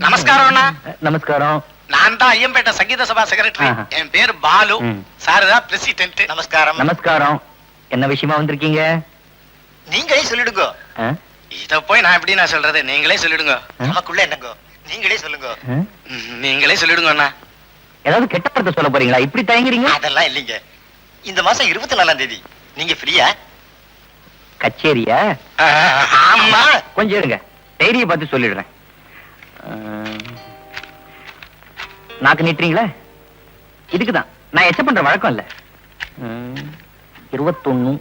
நமஸ்காரம். நமஸ்காரம். நான் தான் ஐயம்பேட்டை சங்கீத சபா செக்ரட்டரி. என் பேரு பாலு. சார் தான் பிரசிடென்ட். நமஸ்காரம். நமஸ்காரம். என்ன விஷயமா வந்திருக்கீங்க? நீங்களே சொல்லிடுங்க. இத போய் நான் எப்படி நான் சொல்றது? நீங்களே சொல்லிடுங்க. நமக்குள்ள என்னங்க? நீங்களே சொல்லுங்க. நீங்களே சொல்லிடுங்க அண்ணா. ஏதாவது கெட்ட வார்த்தை சொல்ல போறீங்களா? இப்படி தயங்குறீங்க? அதெல்லாம் இல்லைங்க. இந்த மாசம் 24ஆம் தேதி நீங்க ஃப்ரீயா? கச்சேரியா? ஆமா. கொஞ்சம் இருங்க, டைரியை பார்த்து சொல்லிடுறேன். நாக்கு நீட்டுறீங்களா? இதுக்குதான் நான் எச்ச பண்ற வழக்கம் இல்ல. 21,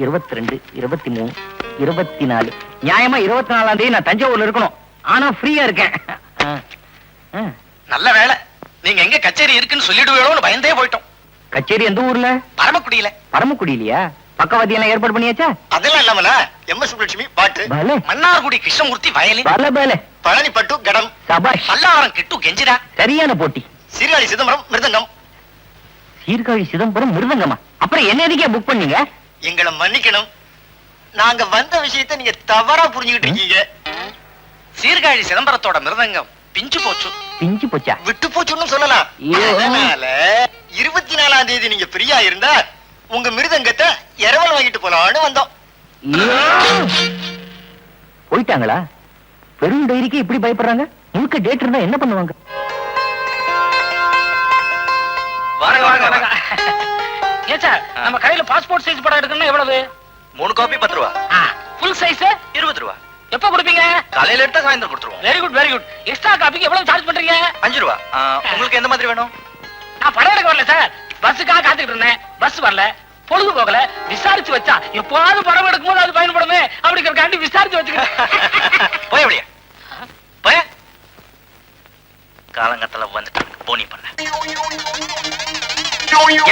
22, 23, 24. நியாயமா 24ஆம் தேதி நான் தஞ்சாவூர்ல இருக்கணும். ஆனா ஃப்ரீயா இருக்கேன். நல்ல வேலை. நீங்க எங்க கச்சேரி இருக்குன்னு சொல்லிடுவோம்னு பயந்தே போயிட்டோம். கச்சேரி எந்த ஊர்ல? பரமக்குடியில. பரமக்குடியிலயா? பக்கவாதி எல்லாம் ஏற்பாடு பண்ணியாச்சா? அதெல்லாம் இல்லாமல எம்.எஸ். சுப்புலட்சுமி பாட்டு, மன்னார்குடி கிருஷ்ணமூர்த்தி வயலின், பழனி பட்டு கடம், பல்லாவரம் கிட்டு கெஞ்சிரா. சரியான போட்டி. சீர்காழி சிதம்பரம் மிருதங்கம். சீர்காழி சிதம்பரம் மிருதங்கமா? அப்புறம் என்ன எதுக்கே புக் பண்ணீங்க? எங்களை மன்னிக்கணும், நாங்க வந்த விஷயத்தை நீங்க தவறா புரிஞ்சுக்கிட்டு இருக்கீங்க. சீர்காழி சிதம்பரத்தோட மிருதங்கம் பிஞ்சு போச்சு. பிஞ்சு போச்சா? விட்டு போச்சுன்னு சொல்லலாம். அதனால 24ஆம் தேதி நீங்க ஃப்ரீயா இருந்தா உங்க மிருதங்கத்தை இரவல் வாங்கிட்டு போலான்னு வந்தோம். போயிட்டாங்களா? பெரும் டைரிக்கு இப்படி பயப்படுறாங்க. முழுக்க டேட் இருந்தா என்ன பண்ணுவாங்க? நம்ம கையில பாஸ்போர்ட் சைஸ் படம் எடுக்கணும்னா எவ்வளவு? 3 காப்பி 10 ரூபா. ஃபுல் சைஸ் 20 ரூபா. எப்ப கொடுப்பீங்க? காலையில எடுத்தா சாயந்தரம் கொடுத்துருவோம். Very good very good. Extra காப்பிக்கு எவ்வளவு சார்ஜ் பண்றீங்க? 5 ரூபா. உங்களுக்கு எந்த மாதிரி வேணும்? நான் படம் எடுக்க வரல சார், பஸ்ஸுக்காக காத்துக்கிட்டு இருந்தேன். பஸ் வரல, பொழுது போகல, விசாரிச்சு வச்சா எப்போது படம் எடுக்கும் போது அது பயன்படுமே அப்படிங்கிறக்காண்டி விசாரிச்சு வச்சுக்கிறேன். போய் அப்படியே போய் காலங்கத்துல வந்துட்டாங்க போனி பண்ண.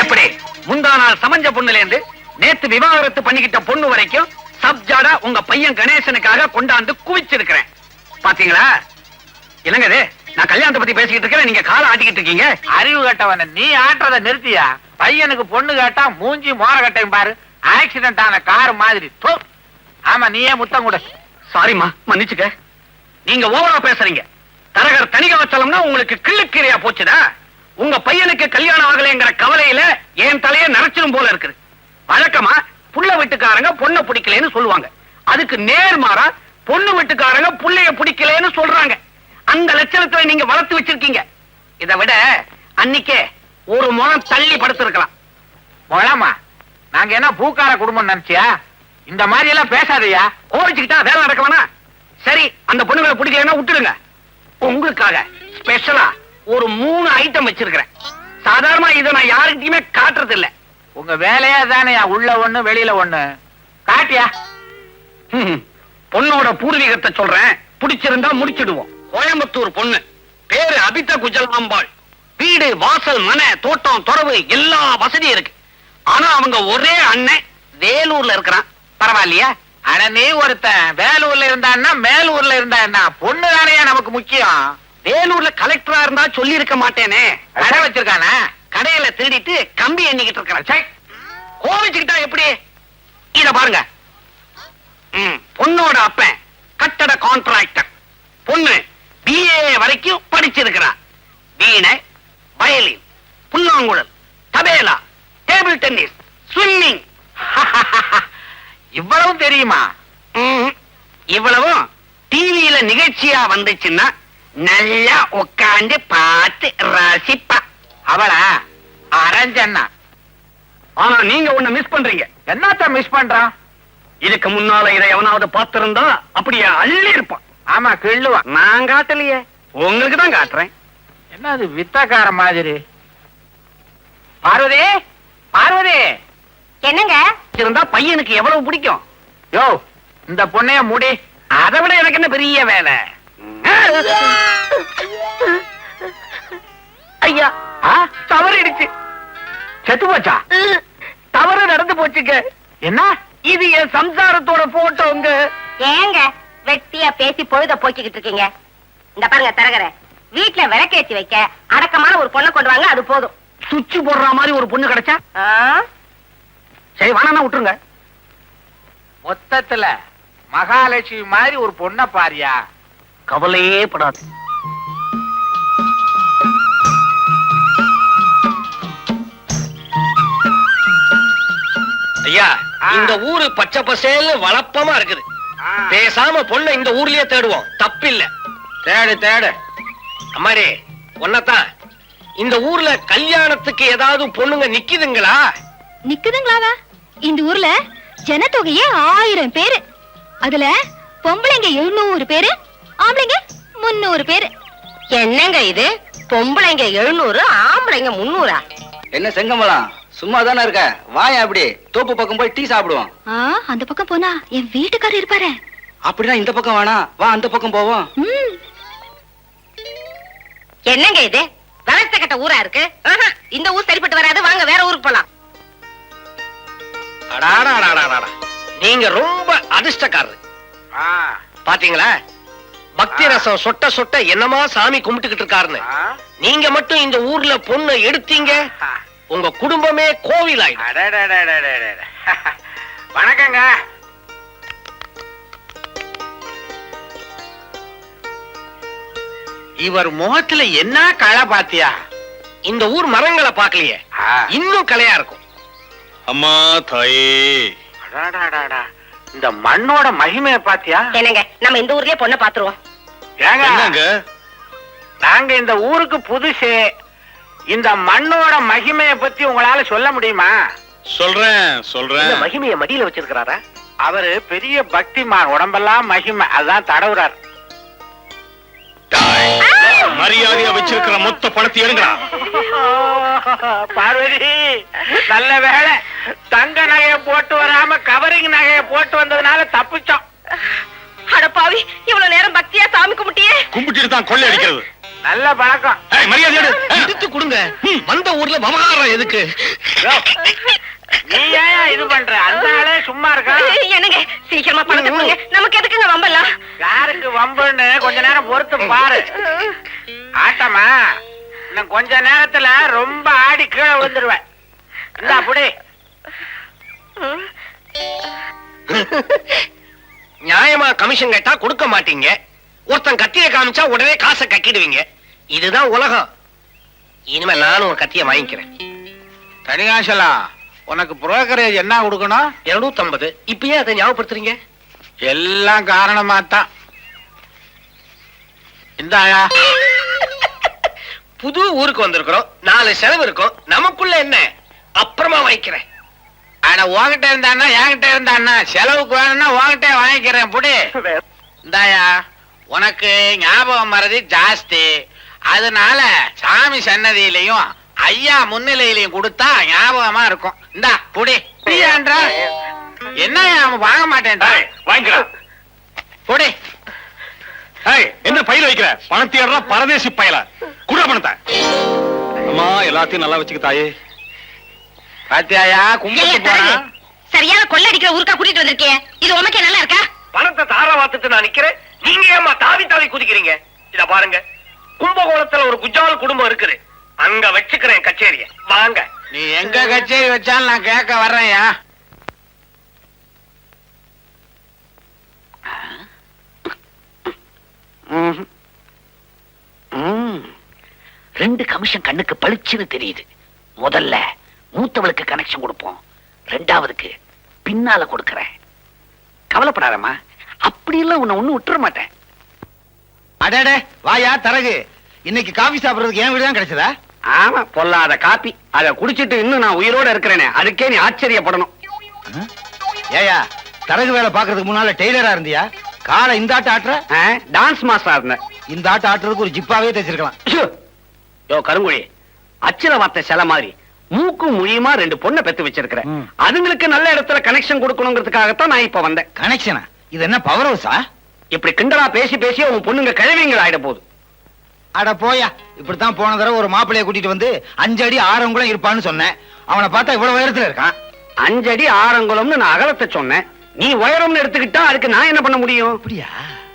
எப்படி முந்தா நாள் சமஞ்ச பொண்ணுல இருந்து நேத்து விவாகரத்து பண்ணிக்கிட்ட பொண்ணு வரைக்கும் சப்ஜாடா உங்க பையன் கணேசனுக்காக கொண்டாந்து குவிச்சிருக்கிறேன். பாத்தீங்களா? இல்லங்க, நான் கல்யாணத்தை பத்தி பேசிக்கிட்டு இருக்கேன், நீங்க காலை ஆட்டிக்கிட்டு இருக்கீங்க. அறிவு கட்டவன நீ ஆட்டுறத நிறுத்தியா? பையனுக்கு பொண்ணு கேட்டா மூஞ்சி மோர கட்டையும் பாரு, ஆக்சிடென்ட் ஆன கார் மாதிரி. ஆமா, நீயே முத்தம் கூட. சாரிமா, மன்னிச்சுக்க. நீங்க ஓவரா பேசுறீங்க. தரகர் தணிகவச்சலம்னா உங்களுக்கு கிள்ளுக்கீரையா போச்சுதா? உங்க பையனுக்கு கல்யாணம் ஆகலைங்கிற கவலையில என் தலையை நரைச்சிடும் போல இருக்குது. வழக்கமா புள்ள வீட்டுக்காரங்க பொண்ணை பிடிக்கலன்னு சொல்லுவாங்க. அதுக்கு நேர்மாறா பொண்ணு வீட்டுக்காரங்க புள்ளைய பிடிக்கலன்னு சொல்றாங்க. அந்த லட்சணத்துல நீங்க வளர்த்து வச்சிருக்கீங்க. இதை விட அன்னைக்கே ஒரு முகம் தள்ளி படுத்திருக்கலாம். மொழமா, நாங்க என்ன பூக்கார குடும்பம் நினைச்சியா? இந்த மாதிரி எல்லாம் பேசாதையா. கோவிச்சுக்கிட்டா வேலை நடக்கவனா? சரி, அந்த பொண்ணுங்களை பிடிக்கலன்னா விட்டுடுங்க. உங்களுக்காக ஸ்பெஷலா ஒரு 3 ஐட்டம் வச்சிருக்கிறேன். சாதாரணமா இதை நான் யாருக்கிட்டையுமே காட்டுறது இல்ல. உங்க வேலையா தானே, உள்ள ஒண்ணு வெளியில ஒண்ணு. காட்டியா? பொண்ணோட பூர்வீகத்தை சொல்றேன், பிடிச்சிருந்தா முடிச்சிடுவோம். கோயம்புத்தூர் பொண்ணு, பேரு அபிதா குஜலாம்பாள். வீடு, வாசல், மனை, தோட்டம், துறவு எல்லா வசதியும் இருக்கு. ஆனா அவங்க ஒரே அண்ணன் வேலூர்ல இருக்கிறான். பரவாயில்லையா? ஆனா நீ ஒருத்தன் வேலூர்ல இருந்தான்னா மேலூர்ல இருந்தா என்ன? பொண்ணு தானே நமக்கு முக்கியம். வேலூர்ல கலெக்டரா இருந்தா சொல்லி இருக்க மாட்டேனே. கடை வச்சிருக்கானா? கடையில திருடிட்டு கம்பி எண்ணிக்கிட்டு இருக்கிறான். கோவிச்சுக்கிட்டா எப்படி? இத பாருங்க, பொண்ணோட அப்பன் கட்டட கான்ட்ராக்டர். பொண்ணு BA வரைக்கும் படிச்சிருக்கிறார். வீணை, வயலின், புல்லாங்குழல், தபேலா, டேபிள் டென்னிஸ், ஸ்விம்மிங். இவ்வளவு தெரியுமா? இவ்வளவும் டிவியில நிகழ்ச்சியா வந்துச்சுன்னா நல்லா உட்காந்து பார்த்து ரசிப்பா. அவளா அரஞ்சண்ணா. ஆனா நீங்க ஒண்ணு மிஸ் பண்றீங்க. என்னத்த மிஸ் பண்றான்? இதுக்கு முன்னால இதை எவனாவது பார்த்திருந்தா அப்படியே அள்ளி இருப்பான். ஆமா, கிள்ளுவான். நான் காட்டலையே, உங்களுக்கு தான் காட்டுறேன். என்ன அது வித்தக்கார மாதிரி? பார்வதி, பார்வதி. என்னங்க இருந்தா பையனுக்கு எவ்வளவு பிடிக்கும்? யோ, இந்த பொண்ணைய முடி. அதை விட எனக்கு என்ன பெரிய வேலை? ஐயா, தவறிடுச்சு. செத்து போச்சா? தவறு நடந்து போச்சுங்க. என்ன இது? என் சம்சாரத்தோட போட்டோங்க. ஏங்க வெட்டியா பேசி பொழுத போக்கிக்கிட்டு இருக்கீங்க? இந்த பாருங்க தரகர, வீட்டுல விளக்கேத்தி வைக்க அடக்கமான ஒரு பொண்ணை கொண்டு வாங்க, அது போதும். சுவிட்ச் போடுற மாதிரி ஒரு பொண்ணு கிடைச்சா ஆ? சரி வேணா விட்டுருங்க. மொத்தத்துல மகாலட்சுமி மாதிரி ஒரு பொண்ண பாரியா. கவலையே படாது. ஐயா, ஆ. இந்த ஊரு பச்சை பசேல்னு வளப்பமா இருக்குது. பேசாம பொண்ணை இந்த ஊர்லயே தேடுவோம், தப்பில்ல. தேடு தேடு. அம்மாடி, ஒன்னதான் இந்த ஊர்ல கல்யாணத்துக்கு ஏதாவது பொண்ணுங்க நிக்குதுங்களா? நிக்குதுங்களாவா? இந்த ஊர்ல ஜனத்தொகையே 1000 பேரு. அதுல பொம்பளைங்க 700 பேரு, ஆம்பளைங்க 300 பேரு. என்னங்க இது? பொம்பளைங்க 700, ஆம்பளைங்க 300. என்ன செங்கமலம், சும்மா தானே இருக்க? வாயா அப்படி தோப்பு பக்கம் போய் டீ சாப்பிடுவோம். அந்த பக்கம் போனா என் வீட்டுக்காரர் இருப்பாரு. அப்படின்னா இந்த பக்கம் வேணா, வா அந்த பக்கம் போவோம். ம். என்னங்க இது? வளர்த்த கட்ட ஊரா இருக்கு. ஆஹா, இந்த ஊர் சரிப்பட்டு வராது. வாங்க வேற ஊருக்கு போலாம். அடாடாடாடாடா, நீங்க ரொம்ப அதிர்ஷ்டக்காரரு. பாத்தீங்களா, பக்தி ரசம் சொட்ட சொட்ட என்னமா சாமி கும்பிட்டுக்கிட்டு இருக்காருன்னு. நீங்க மட்டும் இந்த ஊர்ல பொண்ணு எடுத்தீங்க, உங்க குடும்பமே கோவில் ஆயிடும். வணக்கங்க. இவர் முகத்துல என்ன களை பாத்தியா? இந்த ஊர் மரங்களை பாக்கலையே, இன்னும் கலையா இருக்கும். அம்மா தாயே, அடாடாடாடா, இந்த மண்ணோட மகிமையை பாத்தியா? என்னங்க, நம்ம இந்த ஊர்லயே பொண்ணை பாத்துருவோம். ஏங்க, நாங்க இந்த ஊருக்கு புதுசு. இந்த மண்ணோட மகிமையை பத்தி உங்களால சொல்ல முடியுமா? சொல்றேன். இந்த மகிமையை மடியில வச்சிருக்கிறாரா? அவரு பெரிய பக்திமான், உடம்பெல்லாம் மகிமை, அதான் தடவுறார். மரியாதையா வச்சிருக்கிற மொத்த பணத்தை எடுங்கடா. பார்வதி, நல்ல வேளை தங்க நகையை போட்டு வராம கவரிங் நகையை போட்டு வந்ததுனால தப்பிச்சோம். அடப்பாவி, இவ்வளவு நேரம் பக்தியா சாமி கும்பிட்டியே. கும்பிட்டு தான் கொள்ளை அடிக்கிறது. நல்ல பழக்கம். மரியாதை எடு. எடுத்து கொடுங்க. வந்த ஊர்ல விவகாரம் எதுக்கு? நீ ஏன் இது பண்ற? அந்த ஆளே சும்மா இருக்கா? என்னங்க, சீக்கிரமா பணத்தை கொடுங்க. நமக்கு எதுக்குங்க வம்பெல்லாம்? யாருக்கு வம்புன்னு கொஞ்ச நேரம் பொறுத்து பாரு. ஆட்டமா, இன்னும் கொஞ்ச நேரத்துல ரொம்ப ஆடி கீழே விழுந்துருவேன். இந்தா புடி. நியாயமா கமிஷன் கேட்டா கொடுக்க மாட்டீங்க. ஒருத்தன் கத்தியை காமிச்சா உடனே காசை கட்டிடுவீங்க. இதுதான் உலகம். இனிமே நானும் ஒரு கத்தியை வாங்கிக்கிறேன். தனிகாசலா, உனக்கு புரோக்கரேஜ் என்ன கொடுக்கணும்? 250. இப்பயே அதை ஞாபகப்படுத்துறீங்க? எல்லாம் காரணமா தான். இந்தாயா. புது ஊருக்கு வந்திருக்கிறோம், 4 செலவு இருக்கும். நமக்குள்ள என்ன? அப்புறமா வாங்கிக்கிறேன். ஆனா உன்கிட்ட இருந்தான்னா என்கிட்ட இருந்தான்னா செலவுக்கு வேணும்னா உன்கிட்ட வாங்கிக்கிறேன். புடி. இந்தாயா, உனக்கு ஞாபகம் மறதி ஜாஸ்தி. அதனால சாமி சன்னதியிலையும் ஐயா முன்னிலையிலையும் கொடுத்தா ஞாபகமா இருக்கும். இந்தா புடி. புடியான்றா? என்ன அவன் வாங்க மாட்டேன்றா? வாங்கிக்கலாம். புடி. என்ன பயிர் வைக்கிற? பணத்தை ஏறா பரதேசி பயல. குடுற பணத்தை. அம்மா, எல்லாத்தையும் நல்லா வச்சுக்க தாயே. பாத்தியாயா, கும்பிட்டு போறான். சரியான கொள்ளை அடிக்கிற ஊருக்கா கூட்டிட்டு வந்திருக்கே. இது உனக்கே நல்லா இருக்கா? பணத்தை தாரா வாத்துட்டு நான் நிக்கிறேன், நீங்க ஏமா தாவி தாவி குதிக்கிறீங்க? இத பாருங்க, கும்பகோணத்துல ஒரு குஜால் குடும்பம் இருக்குது. அங்க வச்சுக்கிறேன் கச்சேரிய. வாங்க. நீ எங்க கச்சேரி வச்சாலும் நான் கேட்க வர்றேன்யா. ரெண்டு கமிஷன் கண்ணுக்கு பளிச்சுன்னு தெரியுது. முதல்ல மூத்தவளுக்கு கனெக்ஷன் கொடுப்போம், ரெண்டாவதுக்கு பின்னால கொடுக்கறேன். கவலைப்படாதம்மா, அப்படி எல்லாம் உன்னை ஒண்ணு விட்டுற மாட்டேன். அடடே, வாயா தரகு. இன்னைக்கு காபி சாப்பிடுறதுக்கு என் வீடு தான் கிடைச்சதா? ஆமா, பொல்லாத காப்பி. அத குடிச்சிட்டு இன்னும் நான் உயிரோட இருக்கிறேனே, அதுக்கே நீ ஆச்சரியப்படணும். ஏயா, தரகு வேலை பாக்குறதுக்கு முன்னால டெய்லரா இருந்தியா? காலை இந்த ஆட்ட ஆட்டுற? டான்ஸ் மாஸ்டரா இருந்தேன். இந்த ஆட்ட ஆட்டுறதுக்கு ஒரு ஜிப்பாவே தைச்சிருக்கலாம். யோ கருங்குழி, அச்சில வார்த்தை சில மாதிரி மூக்கும் மொழியுமா 2 பொண்ணை பெத்து வச்சிருக்கிறேன். அதுங்களுக்கு நல்ல இடத்துல கனெக்ஷன் கொடுக்கணுங்கிறதுக்காகத்தான் நான் இப்ப வந்தேன். கனெக்ஷனா? இது என்ன பவர் ஹவுஸா? இப்படி கிண்டலா பேசி பேசி உன் பொண்ணுங்க கிழவிங்கள் ஆயிட போகுது. அட போயா, இப்படித்தான் போன தடவை ஒரு மாப்பிளைய கூட்டிட்டு வந்து 5 அடி ஆறங்குளம் இருப்பான்னு சொன்னேன். அவனை பார்த்தா இவ்வளவு உயரத்துல இருக்கான். 5 அடி ஆறங்குளம்னு நான் அகலத்தை சொன்னேன். நீ உயரம்னு எடுத்துக்கிட்டா அதுக்கு நான் என்ன பண்ண முடியும்? அப்படியா?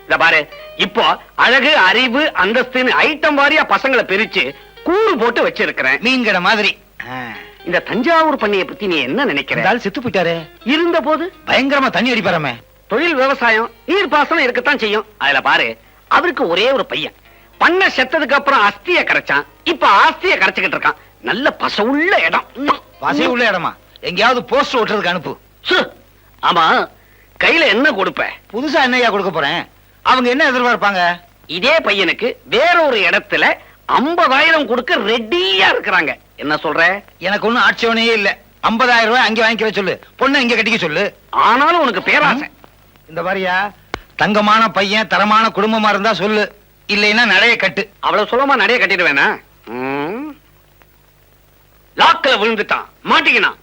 இத பாரு, இப்போ அழகு, அறிவு, அந்தஸ்துன்னு ஐட்டம் வாரியா பசங்களை பிரிச்சு கூறு போட்டு வச்சிருக்கிறேன். மீன் கடை மாதிரி. இந்த தஞ்சாவூர் பண்ணைய பத்தி நீ என்ன நினைக்கிற? இந்த ஆள் செத்து போயிட்டாரு. இருந்த போது பயங்கரமா தண்ணி அடிப்பாராமே. தொழில் விவசாயம் நீர்ப்பாசனம் இருக்கத்தான் செய்யும். அதுல பாரு, அவருக்கு ஒரே ஒரு பையன். பண்ண செத்ததுக்கு அப்புறம் அஸ்திய கரைச்சான். இப்ப ஆஸ்திய கரைச்சுக்கிட்டு இருக்கான். நல்ல பசவுள்ள இடம். வசதி உள்ள இடமா? எங்கேயாவது போஸ்ட் ஓட்டுறதுக்கு அனுப்பு. சு, ஆமா, கையில என்ன கொடுப்ப? புதுசா என்னையா கொடுக்க போறேன்? அவங்க என்ன எதிர்பார்ப்பாங்க? இதே பையனுக்கு வேற ஒரு இடத்துல 50,000 கொடுக்க ரெடியா இருக்கிறாங்க. என்ன சொல்ற? எனக்கு ஒண்ணும் ஆட்சேபனையே இல்ல. 50,000 ரூபாய் அங்கே வாங்கிக்க சொல்லு, பொண்ணு இங்க கட்டிக்க சொல்லு. ஆனாலும் உனக்கு பேராசை. இந்த மாதிரியா தங்கமான பையன் தரமான குடும்பமா இருந்தா சொல்லு, இல்லைன்னா நடைய கட்டு. அவ்வளவு சுலமா நிறைய கட்டிடுவேனா? லாக்கில விழுந்துட்டான், மாட்டிக்கினான்.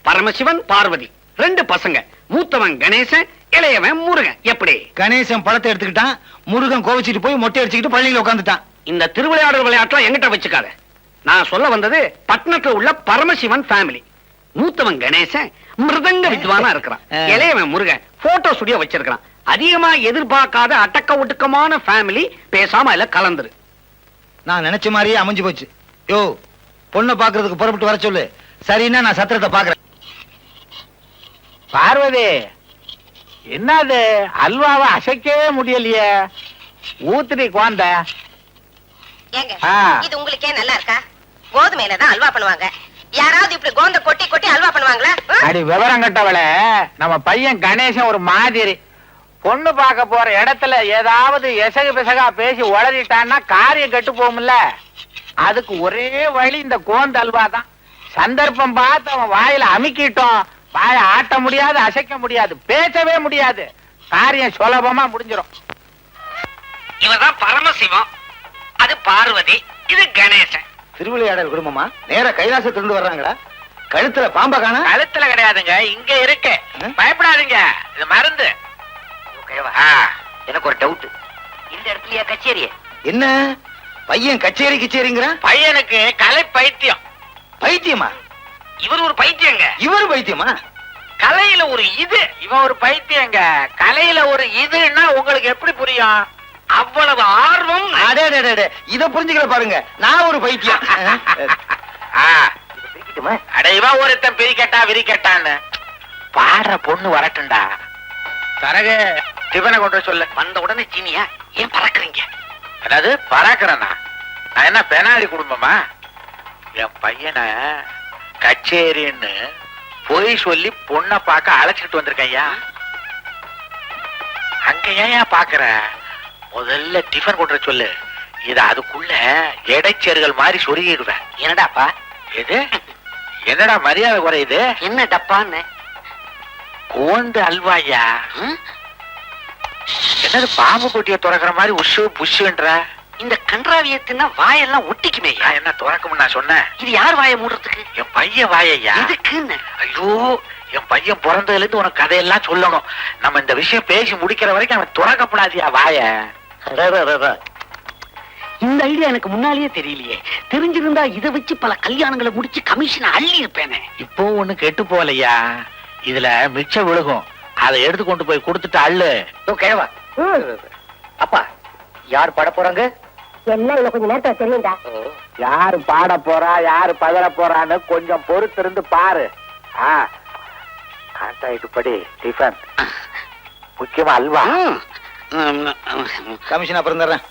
பரமசிவன் பார்வதி 2 பசங்க. மூத்தவன் கணேசன், இளையவன் முருகன். எப்படி? கணேசன் பழத்தை எடுத்துக்கிட்டான், முருகன் கோவிச்சிட்டு போய் மொட்டை அடிச்சுக்கிட்டு பள்ளியில உட்காந்துட்டான். இந்த திருவிளையாடல் விளையாட்டுலாம் எங்கிட்ட வச்சுக்காத. நான் சொல்ல வந்தது பட்டணத்துல உள்ள பரமசிவன் ஃபேமிலி. மூத்தவன் கணேசன் மிருதங்க வித்வானா இருக்கிறான். இளையவன் முருகன் போட்டோ ஸ்டுடியோ வச்சிருக்கான். அதிகமா எதிர்பார்க்காத அடக்க ஒடுக்கமான ஃபேமிலி. பேசாம இல்ல கலந்துரு. நான் நினைச்ச மாதிரியே அமைஞ்சு போச்சு. யோ, பொண்ணை பாக்குறதுக்கு புறப்பட்டு வர சொல்லு. சரின்னா நான் சத்திரத்தை பாக்குறேன். பார்வதி, என்னது அல்வாவை அசைக்கவே முடியலையே? ஊத்துடி குழந்த. ஏங்க, இது உங்களுக்கே நல்லா இருக்கா? கோதுமையில தான் அல்வா பண்ணுவாங்க. யாராவது இப்படி கோந்த கொட்டி கொட்டி அல்வா பண்ணுவாங்களா? அடி விவரம் கட்டவள, நம்ம பையன் கணேசன் ஒரு மாதிரி. பொண்ணு பார்க்க போற இடத்துல ஏதாவது எசகு பிசகா பேசி உளறிட்டான்னா காரியம் கெட்டு போகும்ல. அதுக்கு ஒரே வழி இந்த கோந்த அல்வா தான். சந்தர்ப்பம் பார்த்து அவன் வாயில அமுக்கிட்டோம், வாயை ஆட்ட முடியாது, அசைக்க முடியாது, பேசவே முடியாது. காரியம் சுலபமா முடிஞ்சிடும். இவதான் பரமசிவம், அது பார்வதி, இது கணேசன். திருவிளையாடல் குடும்பமா? நேர கைலாசத்திலிருந்து வர்றாங்களா? கழுத்துல பாம்பா காணா? கழுத்துல கிடையாதுங்க, இங்க இருக்கு. பயப்படாதீங்க, இது மருந்து. எனக்கு ஒரு டவுட். இந்த இடத்துலயா கச்சேரி? என்ன பையன் கச்சேரி கிச்சேரிங்கிறான்? பையனுக்கு கலை பைத்தியம். பைத்தியமா? இவர் ஒரு பைத்தியங்க. இவரு பைத்தியமா? கலையில ஒரு இது, இவன் ஒரு பைத்தியங்க. கலையில ஒரு இதுன்னா உங்களுக்கு எப்படி புரியும்? அவ்வளவு ஆர்வம். இத புரிஞ்சுக்கிற பாருங்க, நான் ஒரு பைத்தியம். அட, இவன் ஒருத்தன் பிரிக்கட்டா விரிக்கட்டான்னு. பாடுற பொண்ணு வரட்டும்டா. தரக டிஃபனை கொண்டு சொல்லு. வந்த உடனே சீனியா? ஏன் பறக்குறீங்க? அதாவது பறக்கிறேன்னா நான் என்ன பெனாலி குடும்பமா? என் பையனை கச்சேரின்னு பொய் சொல்லி பொண்ணை பார்க்க அழைச்சிட்டு வந்திருக்கையா. அங்க ஏன் பாக்குற? முதல்ல டிஃபன் கொண்டு சொல்லு. இத அதுக்குள்ள எடைச்சேர்கள் மாதிரி சொருகிடுவேன். என்னடாப்பா எது? என்னடா மரியாதை குறையுது? என்ன டப்பான்னு? கோந்து அல்வாயா? என்னது பாம்பு கொட்டிய துறக்கிற மாதிரி உஷு புஷுன்ற? இந்த கன்றாவியத்தின்னா வாயெல்லாம் ஒட்டிக்குமே. நான் என்ன துறக்கும்னு நான் சொன்னேன்? இது யார் வாயை மூடுறதுக்கு? என் பையன் வாயையா? எதுக்குன்னு? ஐயோ, என் பையன் பிறந்ததுல இருந்து உனக்கு கதையெல்லாம் சொல்லணும். நம்ம இந்த விஷயம் பேசி முடிக்கிற வரைக்கும் அவன் துறக்கப்படாதியா வாய. இந்த ஐடியா எனக்கு முன்னாலேயே தெரியலையே. தெரிஞ்சிருந்தா இதை வச்சு பல கல்யாணங்களை முடிச்சு கமிஷன் அள்ளி இருப்பேனே. இப்போ ஒண்ணு கெட்டு போகலையா? இதுல மிச்சம் விழுகும், அதை எடுத்து கொண்டு போய் கொடுத்துட்டு அள்ளு. கேவா அப்பா, யார் பாட போறாங்க? எல்லாம் இன்னும் கொஞ்சம் நேரத்துல தெரியும்டா. யாரு பாட போறா, யாரு பதற போறான்னு கொஞ்சம் பொறுத்து இருந்து பாரு. கான்ட்ராக்ட் படி டிஃபன், முக்கியமா அல்வா. கமிஷன் அப்புறம் தர்றேன்.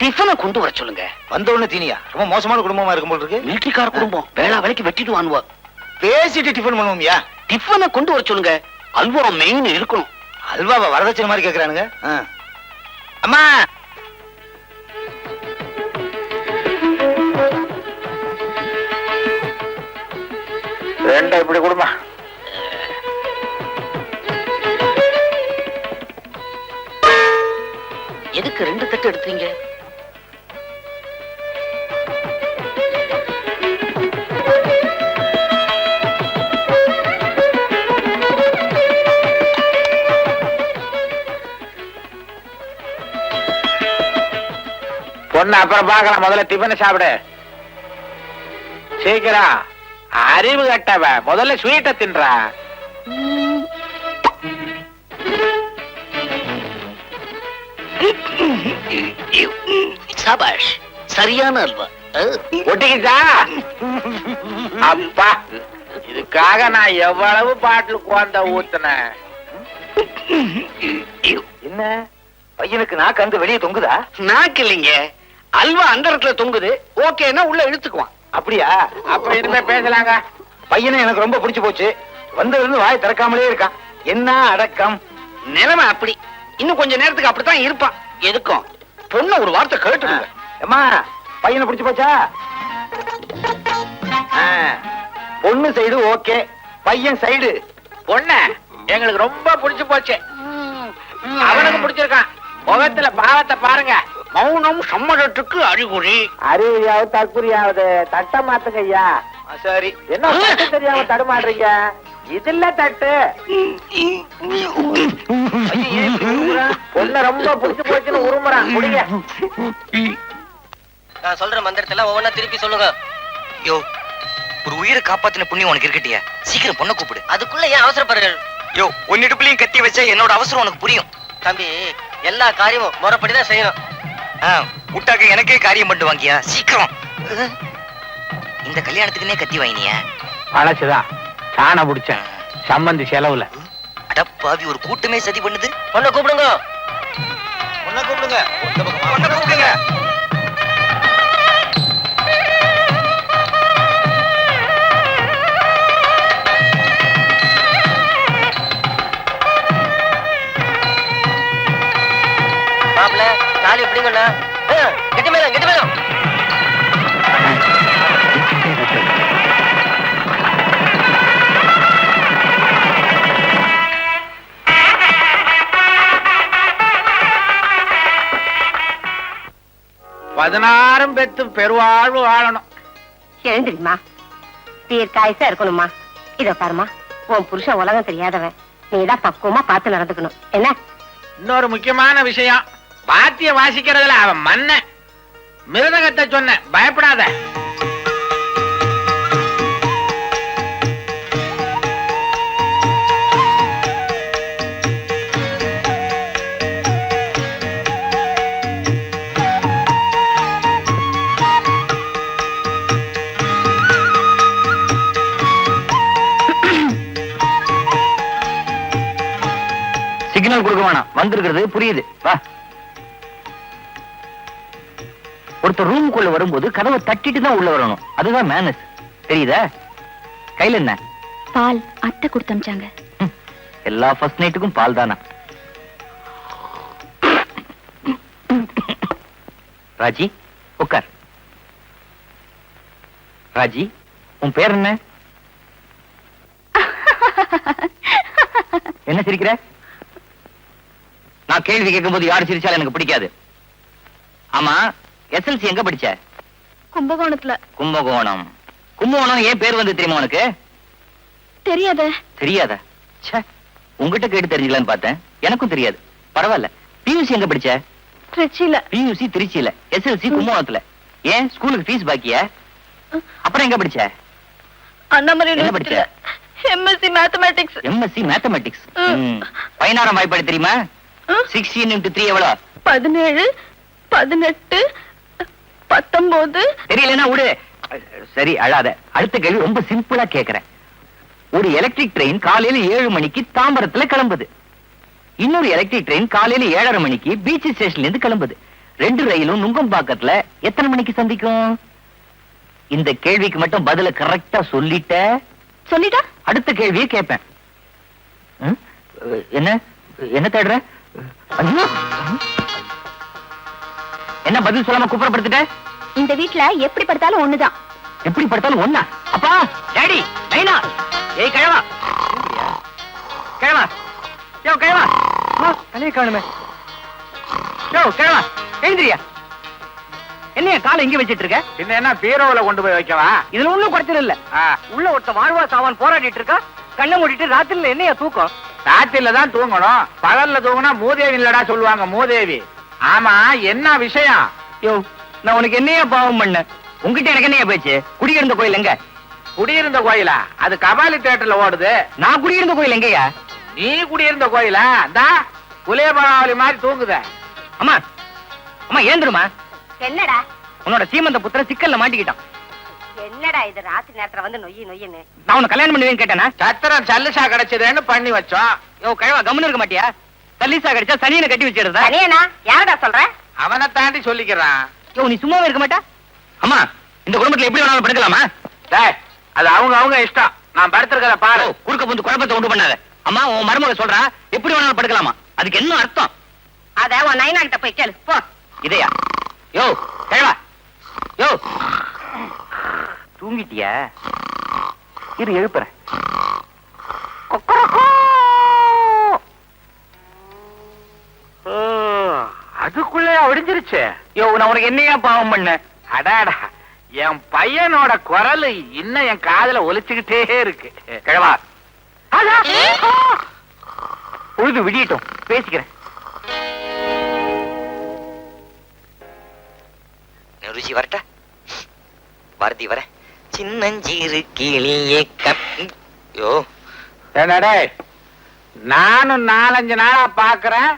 டிஃபனை கொண்டு வர சொல்லுங்க. வந்த உடனே தீனியா? ரொம்ப மோசமான குடும்பமா இருக்கும் போல இருக்கு. மிலிட்டரிக்கார குடும்பம், வேளா வேலைக்கு வெட்டிட்டு வாங்குவா. பேசிட்டு டிஃபன் பண்ணுவோம்யா. டிஃபனை கொண்டு வர சொல்லுங்க. அல்வா மெயின் இருக்கணும். அல்வாவை வரதட்சணை மாதிரி கேக்குறானுங்க. அம்மா, ரெண்டா இப்படி கொடுமா. எதுக்கு 2 தட்டு எடுத்தீங்க? பொண்ணு அப்புறம் பார்க்கலாம், முதல்ல டிஃபனை சாப்பிடு. சீக்கிரம். அறிவு கட்டவ, முதல்ல ஸ்வீட்டை தின்றா. சபாஷ், சரியான அல்வா. ஒட்டிக்கிச்சா? அப்பா, இதுக்காக நான் எவ்வளவு பாட்டில் குழந்த ஊத்துனேன். என்ன பையனுக்கு நாக்கு அங்க வெளியே தொங்குதா? நாக்கு இல்லைங்க, அல்வா அந்தரத்துல தொங்குது. ஓகேன்னா உள்ள இழுத்துக்குவான். அப்படியா? அப்ப இனிமே பேசலாங்க. பையனை எனக்கு ரொம்ப பிடிச்சு போச்சு. வந்ததுல வாய் திறக்காமலே இருக்கான். என்ன அடக்கம்! நிலைமை அப்படி. இன்னும் கொஞ்ச நேரத்துக்கு அப்படித்தான் இருப்பான். எதுக்கும் பொண்ணு ஒரு வார்த்தை கேட்டுடுங்க. அம்மா, பையனை பிடிச்சு போச்சா? பொண்ணு சைடு ஓகே, பையன் சைடு. பொண்ண எங்களுக்கு ரொம்ப பிடிச்சு போச்சு. அவனுக்கு பிடிச்சிருக்கான். முகத்துல பாவத்தை பாருங்க. மௌனம் சம்மதத்துக்கு அறிகுறி. அறிவியாவது தற்குறியாவது தட்ட மாத்துங்க ஐயா. சரி, என்ன தட்டு தெரியாம தடுமாடுறீங்க? இதுல தட்டு. பொண்ணு ரொம்ப பிடிச்சு போச்சுன்னு உருமுறான். முடிய நான் சொல்ற மந்திரத்துல ஒவ்வொன்னா திருப்பி சொல்லுங்க. யோ, ஒரு உயிரை காப்பாத்தின புண்ணியம் உனக்கு இருக்கட்டியா? சீக்கிரம் பொண்ணை கூப்பிடு. அதுக்குள்ள ஏன் அவசரப்படுறீர்கள்? யோ, உன்னிடுப்புலயும் கத்தி வச்சா என்னோட அவசரம் உனக்கு புரியும். தம்பி, எல்லா காரியமும் முறைப்படிதான் செய்யணும். விட்டாக்க எனக்கே காரியம் பண்ணிட்டு வாங்கியா சீக்கிரம். இந்த கல்யாணத்துக்குன்னே கத்தி வாங்கினியா? பழசுதான் சாண புடிச்சேன் சம்பந்தி செலவுல. அடப்பாவி, ஒரு கூட்டமே சதி பண்ணுது. பொண்ணை கூப்பிடுங்க, பொண்ணை கூப்பிடுங்க, பொண்ணை கூப்பிடுங்க. மாப்பிள்ள தாலி எப்படிங்கண்ணா? கெட்டி மேலும் கெட்டி மேலும். பதினாறும் பெத்து பெருவாழ்வு வாழணும். எழுந்திரிமா, தீர்க்காயசா இருக்கணுமா. இத பாருமா, உன் புருஷன் உலகம் தெரியாதவன். நீதான் பக்குவமா பார்த்து நடந்துக்கணும். என்ன? இன்னொரு முக்கியமான விஷயம், வாத்திய வாசிக்கிறதுல அவன் மன்ன. மிருதகத்தை சொன்ன, பயப்படாத. சிக்னல் கொடுக்க வேணாம், வந்திருக்கிறது புரியுது. வா. ஒருத்தர் ரூமுக்குள்ள வரும்போது கதவை தட்டிட்டு தான் உள்ள வரணும். அதுதான் மேனஸ். தெரியுதா? கையில என்ன? பால் அத்தை கொடுத்து அனுப்பிச்சாங்க. எல்லா ஃபர்ஸ்ட் நைட்டுக்கும் பால் தானா? ராஜி, உட்கார். ராஜி, உன் பேர் என்ன? என்ன சிரிக்கிற? நான் கேள்வி கேட்கும்போது யாரு சிரிச்சாலும் எனக்கு பிடிக்காது. ஆமா, எஸ்எல்சி எங்க படிச்ச? கும்பகோணத்துல. கும்பகோணம். கும்பகோணம் ஏன் பேர் வந்து தெரியுமா உனக்கு? தெரியாத. தெரியாதா? ச்சே, உங்ககிட்ட கேட்டு தெரிஞ்சுக்கலான்னு பார்த்தேன். எனக்கும் தெரியாது. பரவாயில்ல. பியூசி எங்க படிச்ச? திருச்சியில. பியூசி திருச்சியில, எஸ்எல்சி கும்பகோணத்துல. ஏன் ஸ்கூலுக்கு ஃபீஸ் பாக்கியா? அப்புறம் எங்க படிச்ச? அண்ணாமலை என்ன படிச்ச? MSc mathematics. MSc mathematics. 16ஆம் வாய்ப்பாடு தெரியுமா? 16 into 3 எவ்வளவு? 17, 18, 19. தெரியலன்னா விடு. சரி, அழாத. அடுத்த கேள்வி ரொம்ப சிம்பிளா கேக்குறேன். ஒரு எலக்ட்ரிக் ட்ரெயின் காலையில 7 மணிக்கு தாம்பரத்துல கிளம்புது. இன்னொரு எலக்ட்ரிக் ட்ரெயின் காலையில 7:30 மணிக்கு பீச் ஸ்டேஷன்ல இருந்து கிளம்புது. 2 ரயிலும் நுங்கம்பாக்கத்துல எத்தனை மணிக்கு சந்திக்கும்? இந்த கேள்விக்கு மட்டும் பதில கரெக்டா சொல்லிட்டா அடுத்த கேள்வியை கேட்பேன். என்ன என்ன தேடுற? ஐயோ, என்ன பதில் சொல்லாம குப்புறப்படுத்திட்ட? இந்த வீட்ல எப்படி படுத்தாலும் ஒண்ணுதான். எப்படி படுத்தாலும் ஒண்ணா? அப்பா, டாடி, நைனா, ஏய் கிழவா, கிழவா, யோ கிழவா, தலையை காணுமே. யோ கிழவா, எழுந்திரியா. என்னைய காலை இங்க வச்சிட்டு இருக்க? பின்ன என்ன பீரோவுல கொண்டு போய் வைக்கவா? இதுல ஒண்ணும் குறைச்சல் இல்ல. உள்ள ஒருத்த வாழ்வா சாவான் போராடிட்டு இருக்கா. கண்ணை மூடிட்டு ராத்திரில என்னைய தூக்கம்? ராத்திரில தான் தூங்கணும். பகல்ல தூங்கினா மூதேவி இல்லடா சொல்லுவாங்க, மூதேவி. ஆமா, என்ன விஷயம்? யோ, நான் உனக்கு என்னையா பாவம் பண்ண? உங்ககிட்ட எனக்கு என்னையா பேச்சு? குடியிருந்த கோயில் எங்க? குடியிருந்த கோயிலா? அது கபாலி தியேட்டர்ல ஓடுது. நான் குடியிருந்த கோயில் எங்கயா? நீ குடியிருந்த கோயிலா? தா புலிய பகாவலி மாதிரி தூங்குத. அம்மா, அம்மா ஏந்துருமா. என்னடா உன்னோட சீமந்த புத்திரன் சிக்கல்ல மாட்டிக்கிட்டான். என்னடா இது ராத்திரி நேரத்துல வந்து நொய்யுன்னு? நான் உன்னை கல்யாணம் பண்ணுவேன்னு கேட்டேனா? சத்திரம் சல்லுசா கிடைச்சதுன்னு பண்ணி வச்சோம். யோ கிழவா, கம்முன்னு இருக்க மாட்டியா? தள்ளிசா கடிச்சா சனியனை கட்டி வச்சிடுறதா? தனியனா? யாரடா சொல்ற? அவனை தாண்டி சொல்லிக்கிறான். யோ, நீ சும்மாவே இருக்க மாட்டா? அம்மா, இந்த குடும்பத்துல எப்படி வேணாலும் படுக்கலாமா? டேய், அது அவங்க இஷ்டம். நான் படுத்திருக்கத பாரு. குறுக்க வந்து குழப்பத்தை உண்டு பண்ணாத. அம்மா, உன் மருமக சொல்றா எப்படி வேணாலும் படுக்கலாமா? அதுக்கு என்ன அர்த்தம்? அத உன் நைனா கிட்ட போய் கேளு போ. இதையா? யோ கிழவா, யோ தூங்கிட்டியா? இரு எழுப்புறேன். அதுக்குள்ளே ஒடிஞ்சிருச்சு. யோ, நான் உனக்கு என்னையா பாவம் பண்ண? அடாடா, என் பையனோட குரல் இன்னும் என் காதுல ஒலிச்சுக்கிட்டே இருக்கு. கிழவா, பொழுது விடியட்டும், பேசிக்கிறேன். ருசி வரட்டா? பாரதி வர. சின்னஞ்சீரு கிளியே யோ. என்னடே, நானும் 4-5 நாளா பாக்குறேன்.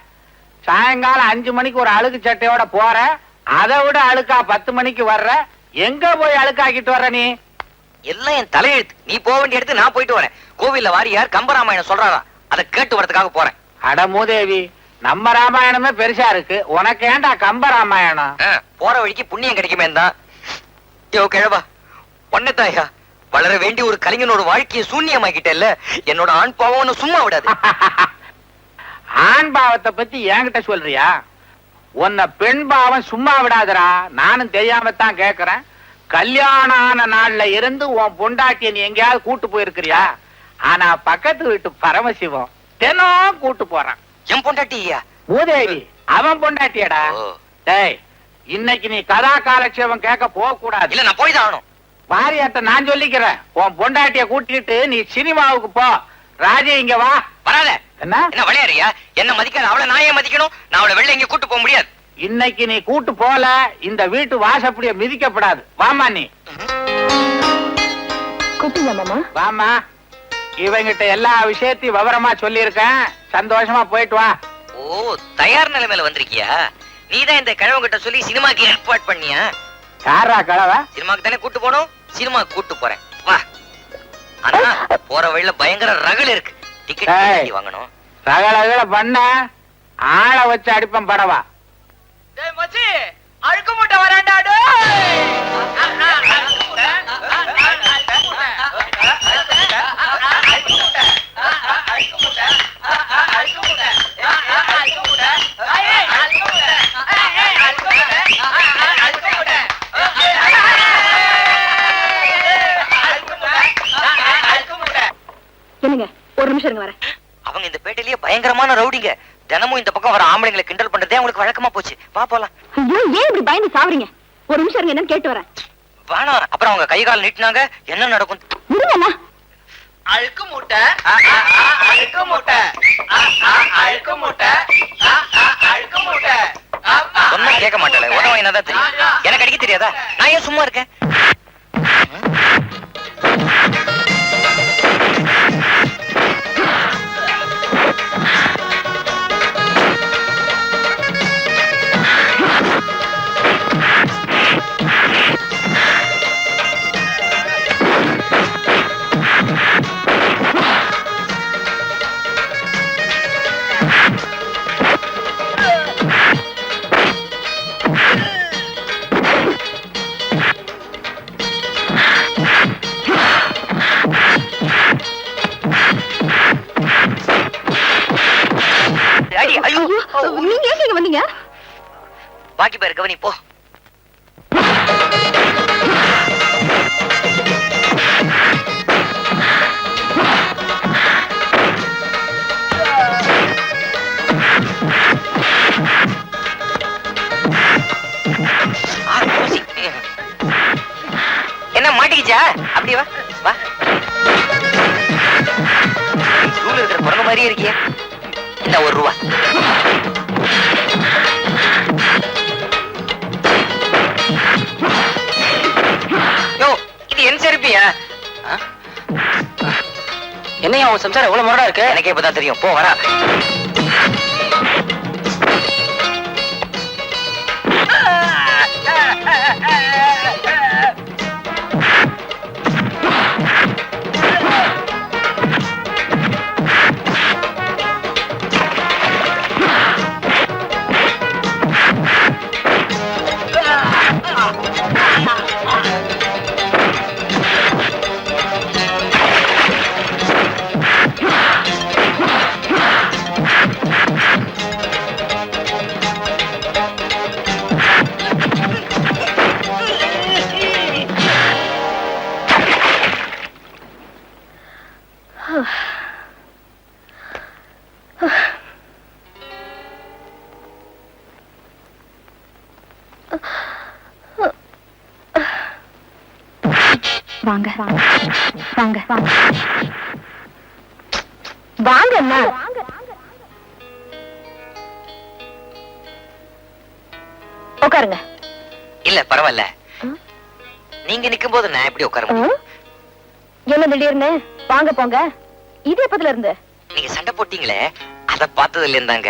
சாயங்காலம் 5 மணிக்கு ஒரு அழுக்கு சட்டையோட போற, அதை விட அழுக்கா 10 மணிக்கு வர்ற. எங்க போய் அழுக்காக்கிட்டு வர்ற நீ? எல்லாம் என் தலையெழுத்து. நீ போக வேண்டிய இடத்து நான் போயிட்டு வரேன். கோவில்ல வாரியார் கம்பராமாயணம் சொல்றாராம், அதை கேட்டு வரதுக்காக போறேன். அட மூதேவி, நம்ம ராமாயணமே பெருசா இருக்கு, உனக்கு ஏன்டா கம்ப ராமாயணம்? போற வழிக்கு புண்ணியம் கிடைக்குமே தான். யோ கிழவா, பொண்ணத்தாயா, வளர வேண்டிய ஒரு கலைஞனோட வாழ்க்கையை சூன்யமாக்கிட்டேல்ல. என்னோட ஆண் பாவம் சும்மா விடாது. ஆண் பாவத்தை பத்தி என்கிட்ட சொல்றியா? உன்னை பெண் பாவம் சும்மா விடாதரா. நானும் தெரியாமத்தான் கேக்குறேன். கல்யாணம் ஆன நாள்ல இருந்து உன் பொண்டாட்டிய நீ எங்கேயாவது கூட்டு போயிருக்கிறியா? ஆனா பக்கத்து வீட்டு பரமசிவம் தினம் கூட்டு போறான். என் பொண்டாட்டியா? மூதேவி, அவன் பொண்டாட்டியடா. டேய், இன்னைக்கு நீ கதா காலட்சேபம் கேட்க போக கூடாது. இல்ல, நான் போய் தான் ஆகணும். வாரியாட்ட நான் சொல்லிக்கிறேன். உன் பொண்டாட்டிய கூட்டிட்டு நீ சினிமாவுக்கு போ. ராஜே, இங்க வா. வராத. என்ன என்ன விளையாடுறியா? என்ன மதிக்காத அவளை நான் ஏன் மதிக்கணும்? நான் அவளை வெளில எங்க கூட்டு போக முடியாது. இன்னைக்கு நீ கூட்டு போல, இந்த வீட்டு வாசப்படிய மிதிக்கப்படாது. வாமா நீ. கூப்பிடுங்க மாமா. வாமா, இவங்கிட்ட எல்லா விஷயத்தையும் விவரமா சொல்லியிருக்கேன். சந்தோஷமா போயிட்டு வா. ஓ, தயார் நிலைமையில வந்திருக்கியா? நீதான் இந்த கிழவங்கிட்ட சொல்லி சினிமாக்கு ஏற்பாடு பண்ணியா? யாரா கலவ? சினிமாக்கு தானே கூட்டு போனோம், சினிமாக்கு கூட்டு போறேன். வா. ஆனா போற வழியில பயங்கர ரகள் இருக்கு. டிக்கெட் வாங்கணும். ரகல பண்ண ஆளை வச்சு அடிப்பம் படவா. அழுக்கு மூட்டை வராண்டாடு. என்னங்க, ஒரு நிமிஷம் இருங்க வரேன். அவங்க இந்த பேட்டையிலேயே பயங்கரமான ரவுடிங்க. தினமும் இந்த பக்கம் வர ஆம்பளைங்களை கிண்டல் பண்றதே அவங்களுக்கு வழக்கமா போச்சு. வா போலாம். ஐயோ, ஏன் இப்படி பயந்து சாவறீங்க? ஒரு நிமிஷம் இருங்க, என்னன்னு கேட்டு வரேன். வேணாம், அப்புறம் அவங்க கை கால் நீட்டினாங்க என்ன நடக்கும்? விடுங்கண்ணா. அழுக்கு மூட்டை, அழுக்கு மூட்டை, அழுக்கு மூட்டை, அழுக்கு மூட்டை. சொன்னா கேட்க மாட்டாளே, உதவ என்னதான் தெரியும். எனக்கு அடிக்க தெரியாதா? நான் ஏன் சும்மா இருக்கேன்? நீங்க ஏன் இங்க வந்தீங்க? பாக்கி பேர் கவனி போ. என்ன மாட்டிக்கிச்சா? அப்படியே வா வா. ஸ்கூல்ல இருக்கிற குரங்கு மாதிரியே இருக்கியா? இந்த ₹1. யோ, இது என் செருப்பியா? என்னையா உன் சம்சாரம் எவ்வளவு முரடா இருக்கு? எனக்கே இப்பதான் தெரியும். போ வரா. வாங்க வாங்க வாங்க வாங்க அண்ணா. உட்காருங்க. இல்ல பரவாயில்ல, நீங்க நிக்கும் போது நான் எப்படி உட்கார முடியும்? என்ன திடீர்னு வாங்க போங்க? இது எப்பதுல இருந்து? நீங்க சண்டை போட்டீங்களே, அத பார்த்ததுல இருந்தாங்க.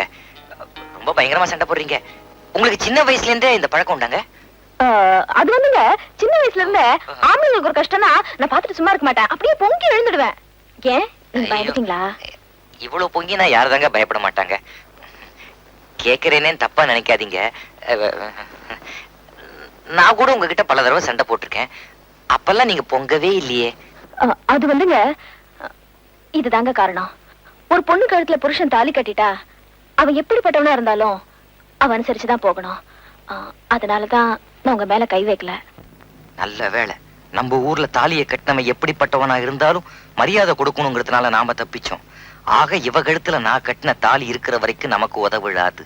ரொம்ப பயங்கரமா சண்டை போடுறீங்க. உங்களுக்கு சின்ன வயசுல இருந்தே இந்த பழக்கம் உண்டாங்க? அது வந்துங்க, சின்ன வயசுல இருந்து ஆம்பளைங்களுக்கு ஒரு கஷ்டம்னா நான் பார்த்துட்டு சும்மா இருக்க மாட்டேன், அப்படியே பொங்கி எழுந்துடுவேன். ஏன் நீங்க பயந்துட்டீங்களா? இவ்வளவு பொங்கினா யாருதாங்க பயப்பட மாட்டாங்க. கேக்குறேனே தப்பா நினைக்காதீங்க. நான் கூட உங்ககிட்ட பல தடவை சண்டை போட்டிருக்கேன். அப்பெல்லாம் நீங்க பொங்கவே இல்லையே. அது வந்துங்க, இதுதாங்க காரணம். ஒரு பொண்ணு கழுத்துல புருஷன் தாலி கட்டிட்டா அவன் எப்படிப்பட்டவனா இருந்தாலும் அவன் அனுசரிச்சுதான் போகணும். அதனாலதான் நான் உங்க மேல கை வைக்கல. நல்ல வேளை, நம்ம ஊர்ல தாலியை கட்டினவன் எப்படிப்பட்டவனா இருந்தாலும் மரியாதை கொடுக்கணுங்கிறதுனால நாம தப்பிச்சோம். ஆக இவ கழுத்துல நான் கட்டின தாலி இருக்கிற வரைக்கும் நமக்கு உதவிடாது.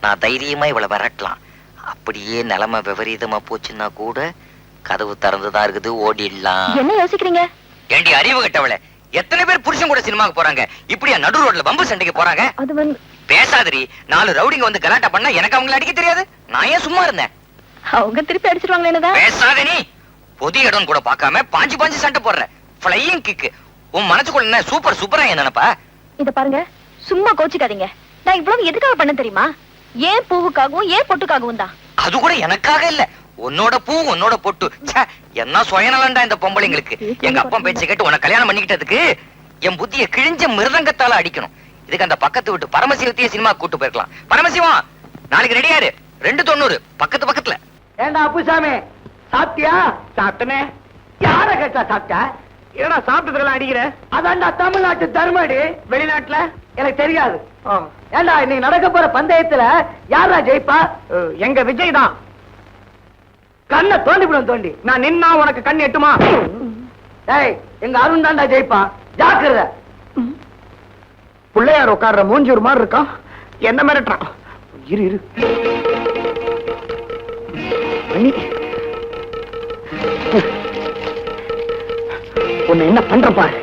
நான் தைரியமா இவளை விரட்டலாம். அப்படியே நிலைமை விபரீதமா போச்சுன்னா கூட கதவு திறந்துதான் இருக்குது, ஓடிடலாம். என்ன யோசிக்கிறீங்க? ஏண்டி அறிவு கட்டவளை, எத்தனை பேர் புருஷன் கூட சினிமாக்கு போறாங்க, இப்படியா நடு ரோட்ல பம்பு சண்டைக்கு போறாங்க? அது வந்து பேசாதரி. 4 ரவுடிங்க வந்து கலாட்டா பண்ணா எனக்கு அவங்களை அடிக்க தெரியாது? நான் ஏன் சும்மா இருந்தேன்? அவங்க திருப்பி அடிச்சிருவாங்களே என்னதான்? பேசாத நீ. பொது இடம் கூட பார்க்காம பாஞ்சு பாஞ்சு சண்டை போடுற. Flying kick. உன் மனசுக்குள்ள என்ன சூப்பர் சூப்பரா என்ன நினைப்பா? இத பாருங்க, சும்மா கோச்சிக்காதீங்க. நான் இவ்வளவு எதுக்காக பண்ண தெரியுமா? ஏன் பூவுக்காகவும் ஏன் பொட்டுக்காகவும் தான். அது கூட எனக்காக இல்ல, உன்னோட பூ உன்னோட பொட்டு. ச்சே, என்ன சுயநலண்டா இந்த பொம்பளைங்களுக்கு. எங்க அப்பா பேச்சை கேட்டு உன்னை கல்யாணம் பண்ணிக்கிட்டதுக்கு என் புத்திய கிழிஞ்ச மிருதங்கத்தால அடிக்கணும். இதுக்கு அந்த பக்கத்து விட்டு பரமசிவத்தையே சினிமா கூட்டு போயிருக்கலாம். பரமசிவம், நாளைக்கு ரெடியாரு. 290 பக்கத்து பக்கத்துல. ஏண்டா அப்புசாமி, சாப்பிட்டியா? சாப்பிட்டனே. யார கேட்டா சாப்பிட்டா? ஏன்னா சாப்பிட்டதுக்கெல்லாம் அடிக்கிற? அதான்டா தமிழ்நாட்டு தர்மடி. வெளிநாட்டுல எனக்கு தெரியாது. ஏண்டா இன்னைக்கு நடக்க போற பந்தயத்துல யாரா ஜெயிப்பா? எங்க விஜய் தான். கண்ணை தோண்டிவிடும் தோண்டி. நான் நின்னா உனக்கு கண்ணு எட்டுமா? ஏய், எங்க அருண் தான்டா ஜெயிப்பா, ஜாக்கிரதை. பிள்ளையார் உட்கார்ற மூஞ்சூர் மாதிரி இருக்கான், என்ன மிரட்டுறான். இரு இரு அண்ணி, உன்னை என்ன பண்ற பாரு.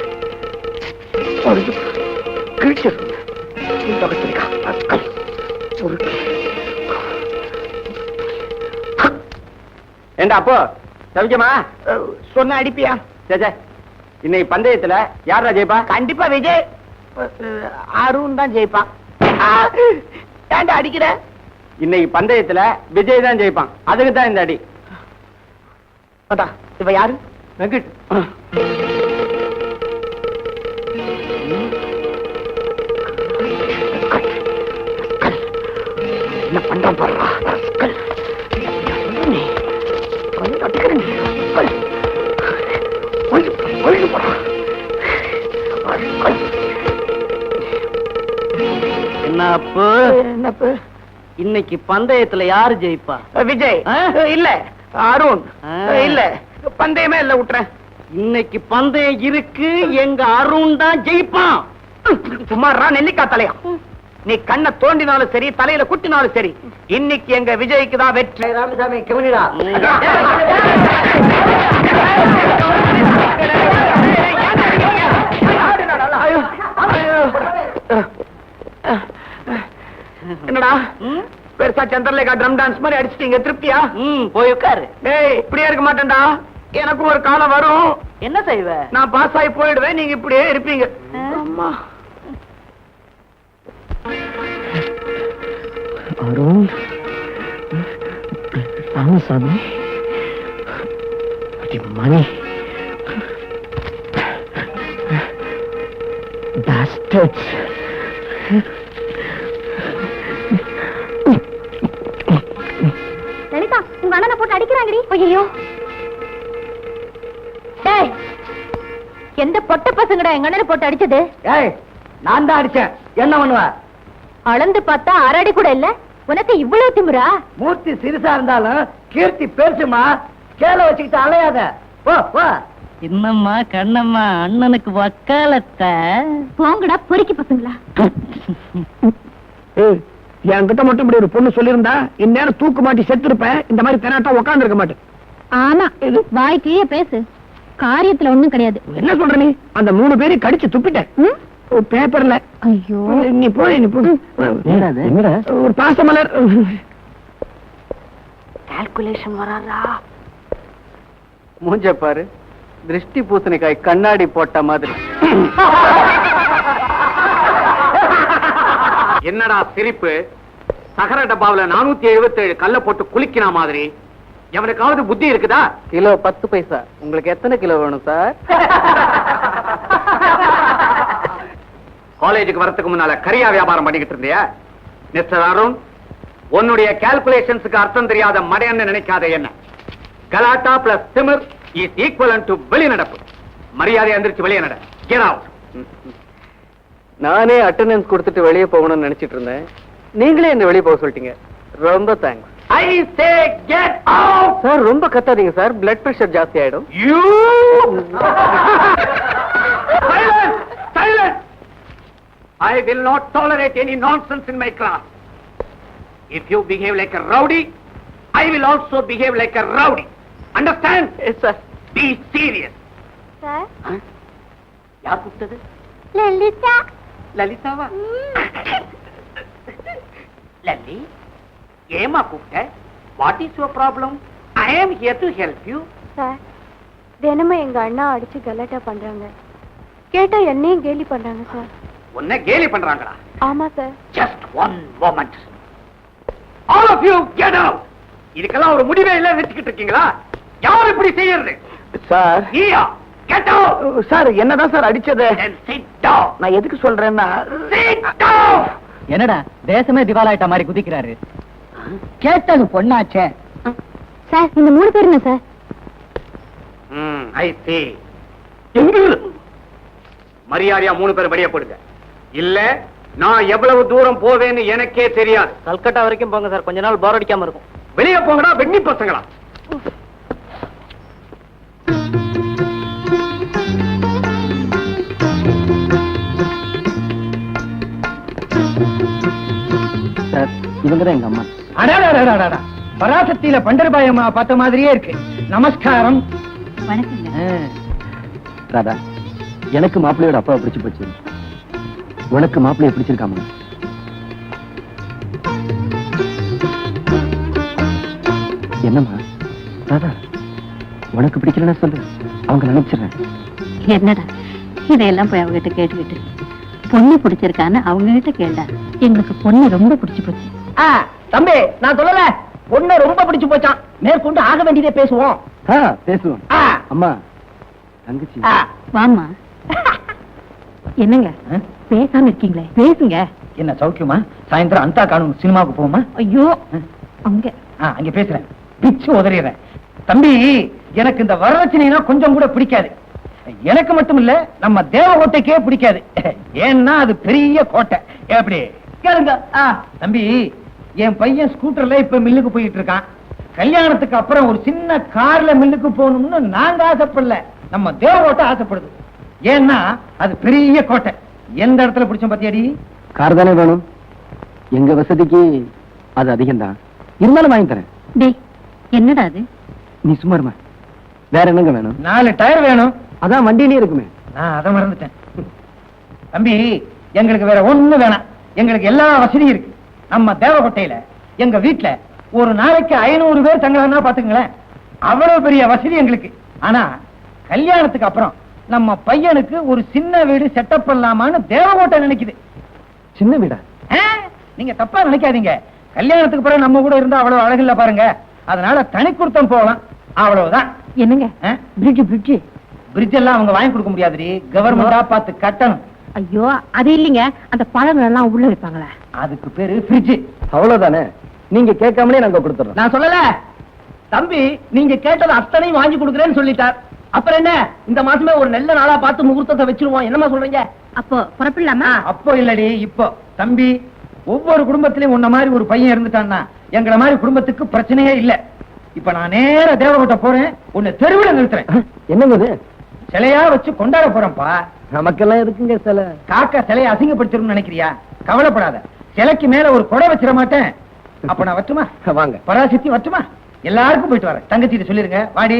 ஏண்டா அப்போ சவிக்கமா சொன்ன அடிப்பியா? இன்னைக்கு பந்தயத்துல யாரா ஜெயிப்பா? கண்டிப்பா விஜய். அருண் தான் ஜெயிப்பான். ஏண்டா அடிக்கிற? இன்னைக்கு பந்தயத்துல விஜய் தான் ஜெயிப்பான், அதுக்கு தான் இந்த அடி. இப்ப யாரு? வெங்கட். என்ன பண்றான் பாருடா. என்னப்பு இன்னைக்கு பந்தயத்துல யாரு ஜெயிப்பா? விஜய் இல்ல, அருண் இல்ல. பந்தயமே இல்ல, விட்டுறேன். இன்னைக்கு பந்தயம் இருக்கு, எங்க அருண் தான் ஜெயிப்பான். சும்மாறா நெல்லிக்காய் தலையா. நீ கண்ணை தோண்டினாலும் சரி, தலையில குட்டினாலும் சரி, இன்னைக்கு எங்க விஜய்க்கு தான் வெற்றி. ராமசாமி கவனிடா. என்னடா பெருசா சந்திரலேகா ட்ரம் டான்ஸ் மாதிரி அடிச்சிட்டீங்க, திருப்தியா? போய் உட்காரு. ஏய், இப்படியே இருக்க மாட்டேன்டா, எனக்கும் ஒரு காலம் வரும். என்ன செய்வ? நான் பாஸ் ஆகி போயிடுவேன், நீங்க இப்படியே இருப்பீங்க. அம்மா அருண், ராமசாமி, மணி, bastards. லலிதா, உங்க அண்ணனை போட்டு அடிக்கிறாங்கடி. ஐயோ, டேய், எந்த பொட்ட பசங்கடா எங்க அண்ணனை போட்டு அடிச்சது? ஏய், நான் தான் அடிச்சேன். என்ன பண்ணுவ? அளந்து பார்த்தா 1/2 அடி கூட இல்ல. உனக்கு இவ்வளவு திமிரா? மூர்த்தி சிறுசா இருந்தாலும் கீர்த்தி பெருசுமா. கேள வச்சுக்கிட்டு அலையாத. போ போ. என்னம்மா கண்ணம்மா அண்ணனுக்கு வக்காலத்த போங்கடா பொறுக்கி பசங்களா. என்கிட்ட மட்டும் இப்படி ஒரு பொண்ணு சொல்லியிருந்தா இந்நேரம் தூக்கு மாட்டி செத்து இருப்பேன். இந்த மாதிரி தெனாட்டா உட்கார்ந்து இருக்க மாட்டேன். ஆமா வாய்க்கே பேசு, காரியத்துல ஒண்ணும் கிடையாது. என்ன சொல்ற நீ? அந்த 3 பேரையும் கடிச்சு துப்பிட்டேன் பேப்பர்ல. ஐயோ நீ போ ஒரு பாசமலர். கால்குலேஷன் வராதா? மூஞ்ச பாரு, திருஷ்டி பூசணிக்காய் கண்ணாடி போட்ட மாதிரி. என்னடா சிரிப்பு? சகர டப்பாவுல 477 கல்ல போட்டு குளிக்கின மாதிரி. எவனுக்காவது புத்தி இருக்குதா? கிலோ 10 பைசா. உங்களுக்கு எத்தனை கிலோ வேணும் சார்? காலேஜுக்கு வரதுக்கு முன்னால கரியா வியாபாரம் பண்ணிக்கிட்டு இருந்தியா? மிஸ்டர் அருண், உன்னுடைய கால்குலேஷன்ஸுக்கு அர்த்தம் தெரியாத மடையன்னு நினைக்காத. என்ன கலாட்டா பிளஸ் திமிர் இஸ் ஈக்குவலன்ட் டு வெளிநடப்பு. மரியாதை எந்திரிச்சு வெளியே நட. Get out. நானே அட்டெண்டன்ஸ் கொடுத்துட்டு வெளியே போகணும்னு நினைச்சிட்டு இருந்தேன். நீங்களே என்ன வெளியே போக சொல்லிட்டீங்க. ரொம்ப thanks. I say get out. Sir ரொம்ப கத்தாதீங்க சார், பிளட் பிரஷர் ஜாஸ்தி ஆயிடும். You silence, silence. I will not tolerate any nonsense in my class. If you behave like a rowdy, I will also behave like a rowdy. Understand? Yes sir. Be serious. Sir யார் கூப்பிட்டது? லலிதா. லலிதாவா? லல்லி, ஏமா கூப்பிட்ட? What is your problem? I am here to help you. Sir தினமும் எங்க அண்ணா அடிச்சு கலாட்டா பண்றாங்க. கேட்டா என்னையும் கேலி பண்றாங்க சார். உன்னை கேலி பண்றாங்களா? ஆமா sir. Just one moment. All of you get out. இதுக்கெல்லாம் ஒரு முடிவே இல்ல வெச்சிட்டு இருக்கீங்களா? யார் இப்படி செய்யறது? சார் நீயா? Get out. சார் என்னதான் சார் அடிச்சது? Then sit down. நான் எதுக்கு சொல்றேன்னா, Sit down. என்னடா தேசமே திவாலாயிட்ட மாதிரி குதிக்கிறாரு? கேட்டது பொண்ணாச்சே. சார் இந்த 3 பேர் என்ன சார்? I see. மரியாதையா 3 பேர் வெளியே போடுங்க. இல்ல நான் எவ்வளவு தூரம் போவேன்னு எனக்கே தெரியாது. கல்கட்டா வரைக்கும் போங்க சார், கொஞ்ச நாள் போர் அடிக்காம இருக்கும். வெளியே போங்கடா வெண்ணி பசங்களா. சார் இவங்க தான் எங்க அம்மா. அடாடாடாடாடா, பராசக்தியில பண்டர்பாய் அம்மா பார்த்த மாதிரியே இருக்கு. நமஸ்காரம். ராதா, எனக்கு மாப்பிள்ளையோட அப்பாவை பிடிச்சு போச்சு. உனக்கு மாப்பிள்ளைய பிடிச்சிருக்காம? என்னம்மா ராதா, உனக்கு பிடிக்கலன்னா சொல்லு, அவங்க நினைச்சிடறேன். என்னடா இதையெல்லாம் போய் அவகிட்ட கேட்டுக்கிட்டு பொண்ணு பிடிச்சிருக்கான்னு அவங்க கிட்ட கேட்டா. எங்களுக்கு பொண்ணு ரொம்ப பிடிச்சு போச்சு. தம்பி நான் சொல்லல, பொண்ணு ரொம்ப பிடிச்சு போச்சான். மேற்கொண்டு ஆக வேண்டியதே பேசுவோம். பேசுவோம். அம்மா தங்கச்சி வாமா. என்னங்க பேசாம இருக்கீங்களே, பேசுங்க. என்ன சௌக்கியமா? சாயந்தரம் அந்த காணும் சினிமாவுக்கு போமா? ஐயோ அங்க அங்க பேசுறேன், பிச்சு உதறிடுறேன். தம்பி எனக்கு இந்த வரதட்சணைனா கொஞ்சம் கூட பிடிக்காது. எனக்கு மட்டும் இல்ல, நம்ம தேவகோட்டைக்கே பிடிக்காது. ஏன்னா அது பெரிய கோட்டை. எப்படி கேளுங்க தம்பி, என் பையன் ஸ்கூட்டர்ல இப்ப மில்லுக்கு போயிட்டு இருக்கான். கல்யாணத்துக்கு அப்புறம் ஒரு சின்ன கார்ல மில்லுக்கு போகணும்னு நாங்க ஆசைப்படல, நம்ம தேவகோட்டை ஆசைப்படுது. ஏன்னா அது பெரிய கோட்டை. எந்த இடத்துல பிடிச்சோம் பத்தியாடி? கார் தானே வேணும். எங்க வசதிக்கு அது அதிகம் தான், இருந்தாலும் வாங்கி தரேன். டேய் என்னடா அது? நீ சும்மா இருமா. வேற என்னங்க வேணும்? 4 டயர் வேணும். அதான் வண்டியிலே இருக்குமே. நான் அதை மறந்துட்டேன். தம்பி எங்களுக்கு வேற ஒண்ணு வேணாம், எங்களுக்கு எல்லா வசதியும் இருக்கு. நம்ம தேவகோட்டையில எங்க வீட்டுல ஒரு நாளைக்கு 500 பேர் தங்கலாம்னா பாத்துங்களேன். அவ்வளவு பெரிய வசதி எங்களுக்கு. ஆனா கல்யாணத்துக்கு அப்புறம் நம்ம பையனுக்கு ஒரு சின்ன வீடு செட்டப் பண்ணலாமான்னு தேவகோட்டை நினைக்குது. சின்ன வீடா? நீங்க தப்பா நினைக்காதீங்க. கல்யாணத்துக்கு பிறகு நம்ம கூட இருந்தா அவ்வளவு அழகில்ல பாருங்க. அதனால தனி கொடுத்தம் போகலாம், அவ்வளவுதான். என்னங்க பிரிட்ஜ் பிரிட்ஜ் பிரிட்ஜ் எல்லாம் அவங்க வாங்கி கொடுக்க முடியாதுடி, கவர்மெண்டா பார்த்து கட்டணும். ஐயோ அது இல்லைங்க, அந்த பழங்கள் எல்லாம் உள்ள வைப்பாங்களே, அதுக்கு பேரு ஃப்ரிட்ஜ். அவ்வளவுதானே, நீங்க கேட்காமலே நாங்க கொடுத்துறோம். நான் சொல்லல தம்பி, நீங்க கேட்டது அத்தனையும் வாங்கி கொடுக்குறேன்னு சொல்லிட்டார். அப்புறம் என்ன, இந்த மாசமே ஒரு நல்ல நாளா பார்த்து முகூர்த்தத்தை வச்சிருவோம். என்னமா சொல்றீங்க? அப்போ புறப்படலாமா? அப்போ இல்லடி இப்போ. தம்பி ஒவ்வொரு குடும்பத்திலயும் உன்ன மாதிரி ஒரு பையன் இருந்துட்டான்னா எங்களை மாதிரி குடும்பத்துக்கு பிரச்சனையே இல்ல. இப்ப நான் நேர தேவகோட்டை போறேன், உன்னை தெருவில் நிறுத்துறேன். என்னங்க இது? சிலையா வச்சு கொண்டாட போறோம்ப்பா. நமக்கெல்லாம் எதுக்குங்க சிலை? காக்கா சிலையை அசிங்கப்படுத்திரும் நினைக்கிறியா? கவலைப்படாத, சிலைக்கு மேல ஒரு கொடை வச்சிட மாட்டேன். அப்ப நான் வட்டுமா? வாங்க. பராசக்தி வட்டுமா? எல்லாருக்கும் போயிட்டு வரேன். தங்கச்சி சொல்லிருங்க. வாடி.